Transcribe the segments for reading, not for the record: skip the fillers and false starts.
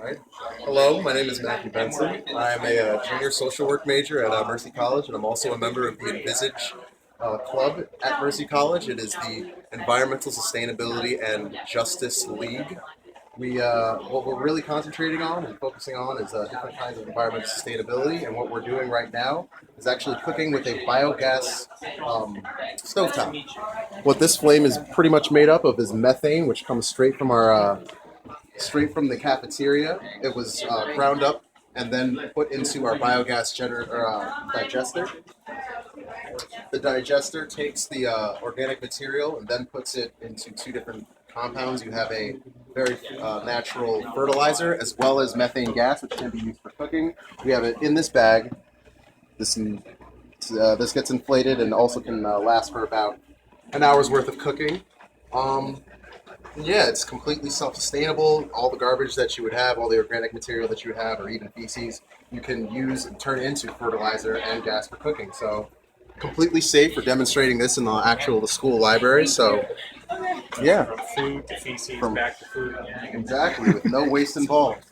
Right. Hello, my name is Matthew Benson. I'm a junior social work major at Mercy College, and I'm also a member of the Envisage club at Mercy College. It is the Environmental Sustainability and Justice League. What we're really concentrating on and focusing on is different kinds of environmental sustainability, and what we're doing right now is actually cooking with a biogas stovetop. What this flame is pretty much made up of is methane, which comes straight from the cafeteria. It was ground up and then put into our digester. The digester takes the organic material and then puts it into two different compounds. You have a very natural fertilizer as well as methane gas, which can be used for cooking. We have it in this bag. This gets inflated and also can last for about an hour's worth of cooking. Yeah, it's completely self-sustainable. All the garbage that you would have, all the organic material that you would have, or even feces, you can use and turn into fertilizer and gas for cooking. So, completely safe. We're demonstrating this in the school library. So, yeah. From food to feces, back to food. Exactly, with no waste involved.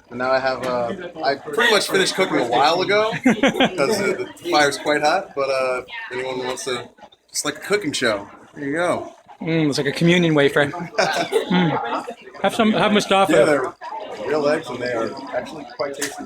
And now I pretty much finished cooking a while ago because the fire's quite hot. But anyone wants to, just like a cooking show, there you go. It's like a communion wafer. Have Mustafa. Yeah, they're real eggs, and they are actually quite tasty.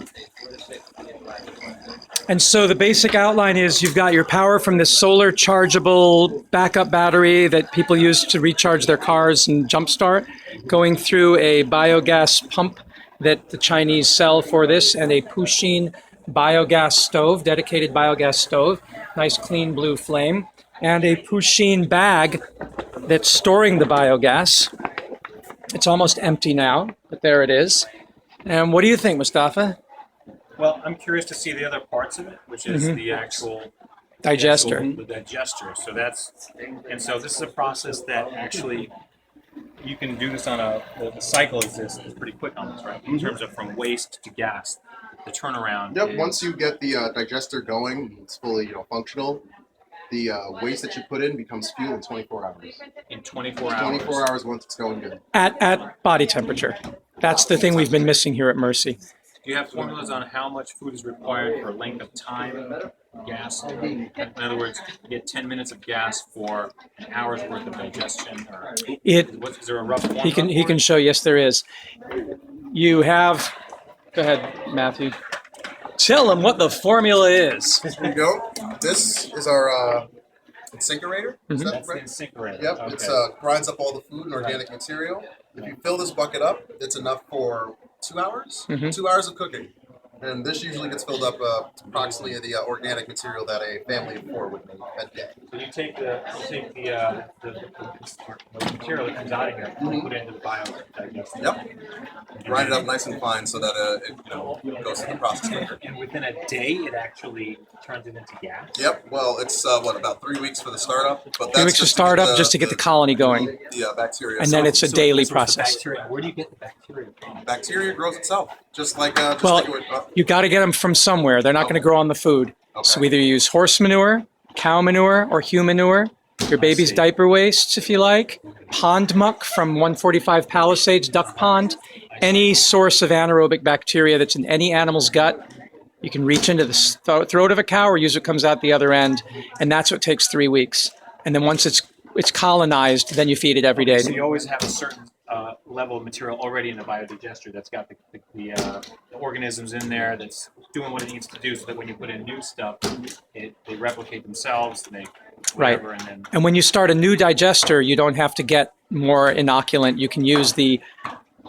And so the basic outline is you've got your power from this solar chargeable backup battery that people use to recharge their cars and jumpstart, going through a biogas pump that the Chinese sell for this, and a Pusheen biogas stove, dedicated biogas stove, nice clean blue flame, and a Pusheen bag that's storing the biogas. It's almost empty now, but there it is. And what do you think, Mustafa? Well, I'm curious to see the other parts of it, which is the actual digester. The digester. So so this is a process that actually you can do this on the cycle is pretty quick on this, right? In terms of from waste to gas, the turnaround. Yep. Once you get the digester going, it's fully functional. The waste that you put in becomes fuel in 24 hours. In 24 hours. 24 hours once it's going good. At body temperature. That's the thing we've been missing here at Mercy. Do you have formulas on how much food is required for length of time, gas? In other words, you get 10 minutes of gas for an hour's worth of digestion? Or is there a rough formula? He can show. Yes, there is. You have. Go ahead, Matthew. Tell them what the formula is. Here you go. This is our incinerator. Is that That's right? the incinerator. Yep. Okay. It's grinds up all the food and organic material. If you fill this bucket up, it's enough for 2 hours. 2 hours of cooking. And this usually gets filled up approximately the organic material that a family of four would make a day. So you take the material that comes out of here and put it into the biodigester. Yep. Grind it up nice and fine so that it goes through the process quicker. And within a day, it actually turns it into gas. Yep. Well, it's about 3 weeks for the startup. But 3 weeks to start up just to get the colony going. The bacteria. And then it's a daily So process. bacteria. Where do you get the bacteria from? Bacteria grows itself, just like You got to get them from somewhere. They're not going to grow on the food. Okay. So either use horse manure, cow manure, or human manure. Your baby's diaper wastes, if you like. Pond muck from 145 Palisades Duck Pond. Any source of anaerobic bacteria that's in any animal's gut. You can reach into the throat of a cow or use what comes out the other end. And that's what takes 3 weeks. And then once it's colonized, then you feed it every day. So you always have a certain level of material already in the biodigester that's got the organisms in there that's doing what it needs to do, so that when you put in new stuff, they replicate themselves, and they whatever, right. And when you start a new digester, you don't have to get more inoculant. You can use the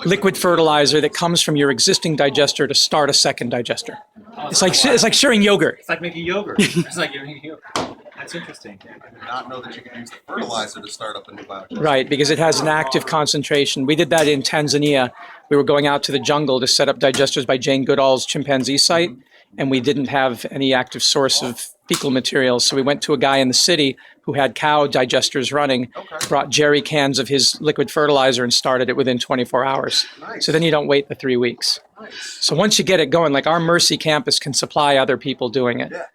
liquid fertilizer that comes from your existing digester to start a second digester. It's like sharing yogurt. It's like making yogurt. It's like making yogurt. That's interesting. I did not know that you could use the fertilizer to start up a new biogas. Right, because it has an active concentration. We did that in Tanzania. We were going out to the jungle to set up digesters by Jane Goodall's chimpanzee site, and we didn't have any active source of fecal material. So we went to a guy in the city who had cow digesters running, brought jerry cans of his liquid fertilizer and started it within 24 hours. Nice. So then you don't wait the 3 weeks. Nice. So once you get it going, like our Mercy campus can supply other people doing it. Yeah.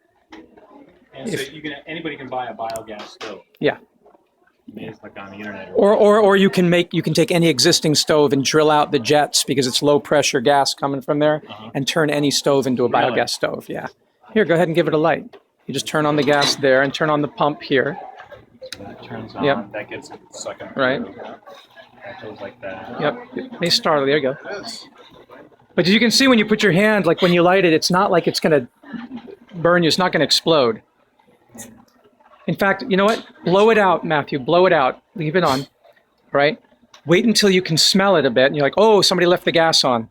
And so anybody can buy a biogas stove. Yeah. It's like on the internet. Or you can take any existing stove and drill out the jets because it's low pressure gas coming from there, and turn any stove into a Really? biogas stove. Yeah. Here, go ahead and give it a light. You just turn on the gas there and turn on the pump here. That turns on. Yep. That gets it sucking Right. through. That goes like that. Yep. It may start. There you go. But as you can see when you put your hand, like when you light it, it's not like it's going to burn you. It's not going to explode. In fact, you know what? Blow it out, Matthew. Blow it out. Leave it on. Right? Wait until you can smell it a bit. And you're like, oh, somebody left the gas on.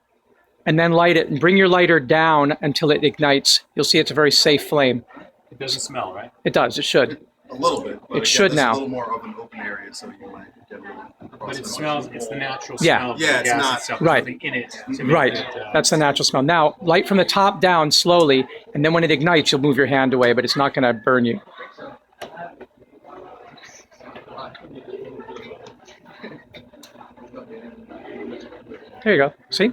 And then light it. And bring your lighter down until it ignites. You'll see it's a very safe flame. It doesn't smell, right? It does. It should. A little bit. But It should this now. Is a little more of an open area, so you might get rid of But it smells. It's the natural Yeah. smell of Yeah, the it's gas not- itself. Right. There's nothing in it to make Right. it, That's the natural smell. Now, light from the top down slowly, and then when it ignites, you'll move your hand away, but it's not going to burn you. There you go. See?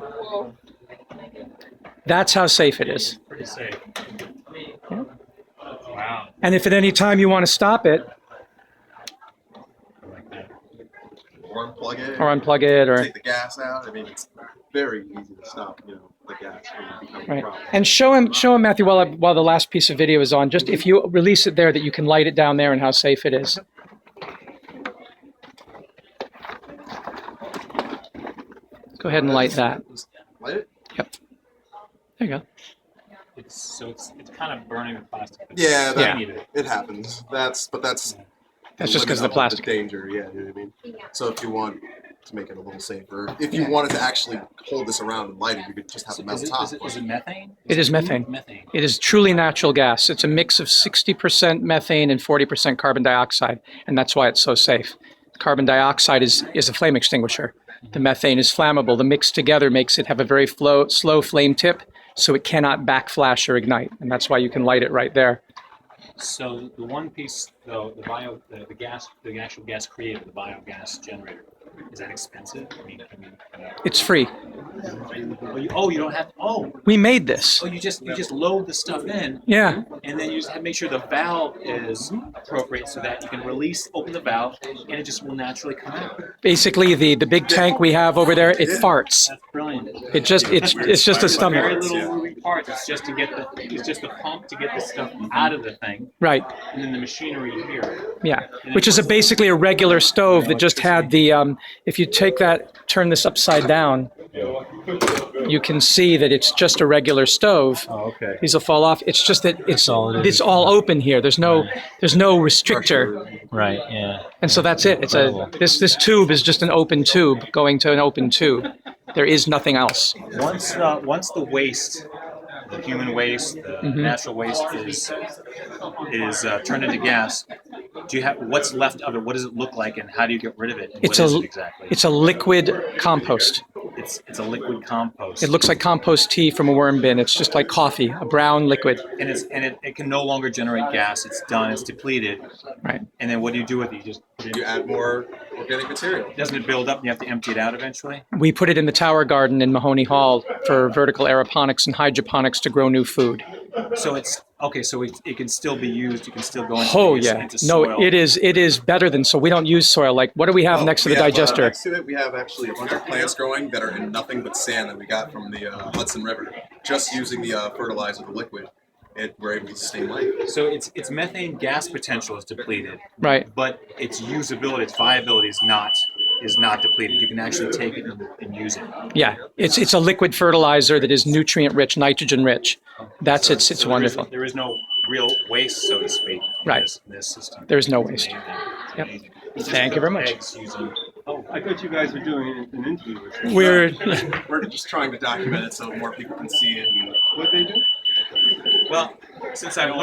That's how safe it is. pretty safe. Yeah. Wow. And if at any time you want to stop it I like that. or unplug it, or unplug it or take the gas out. I mean, it's very easy to stop. The gas from becoming a right. problem. And show him Matthew while the last piece of video is on. Just if you release it there, that you can light it down there and how safe it is. Go ahead and light that. Just light it. Yep. There you go. It's kind of burning the plastic. Yeah, It's that- tiny bit. It happens. That's That's just because of the limit plastic. danger. Yeah, you know what I mean. So if you want to make it a little safer, if you wanted to actually hold this around and light it, you could just have So the metal is top. it methane? It is methane. Methane. It is truly natural gas. It's a mix of 60% methane and 40% carbon dioxide, and that's why it's so safe. Carbon dioxide is a flame extinguisher. The methane is flammable. The mix together makes it have a very slow flame tip, so it cannot backflash or ignite, and that's why you can light it right there. So the one piece, though, the gas, the actual gas created, the biogas generator, is that expensive? I mean, It's free. you don't have. We made this. You just load the stuff in, Yeah. and then you just have to make sure the valve is appropriate so that you can open the valve, and it just will naturally come out. Basically, the big tank we have over there, it farts. That's brilliant. It's just a Very stomach. little moving parts. It's just the pump to get the stuff out of the thing, Right. and then the machinery here. Yeah. Which is basically a regular stove that just had the. If you turn this upside down, you can see that it's just a regular stove. Oh, okay. These will fall off. It's just that it's all all open here. There's no restrictor, Right. Yeah. and so that's it. It's this tube is just an open tube going to an open tube. There is nothing else. Once the waste, the human waste, the natural waste is turned into gas, do you have what's left of it? What does it look like, and how do you get rid of it? And It's what is a it exactly? it's a liquid compost. It's a liquid compost. It looks like compost tea from a worm bin. It's just like coffee, a brown liquid. and it can no longer generate gas. It's done. It's depleted. Right. And then what do you do with it? You just put it You in. add more organic material. Doesn't it build up and you have to empty it out eventually? We put it in the tower garden in Mahoney Hall for vertical aeroponics and hydroponics to grow new food. So it's okay. So it can still be used. You can still go into Oh into yeah, soil. no, it is better than so. We don't use soil. Like what do we have next to the We have, digester? next to it, we have actually a bunch of plants growing that are in nothing but sand that we got from the Hudson River, just using the fertilizer, the liquid. We're able to sustain life. So its methane gas potential is depleted, Right. but its usability, its viability is not depleted. You can actually take it and use it. Yeah, it's a liquid fertilizer that is nutrient rich, nitrogen rich. That's it's So wonderful. There is no real waste, so to speak, in Right. this system. There's no waste. It's Yep. amazing. It's Thank you very much. eggs using- Oh, I thought you guys were doing an interview with them. We're just trying to document it so more people can see it. And What they do? Well, since I've learned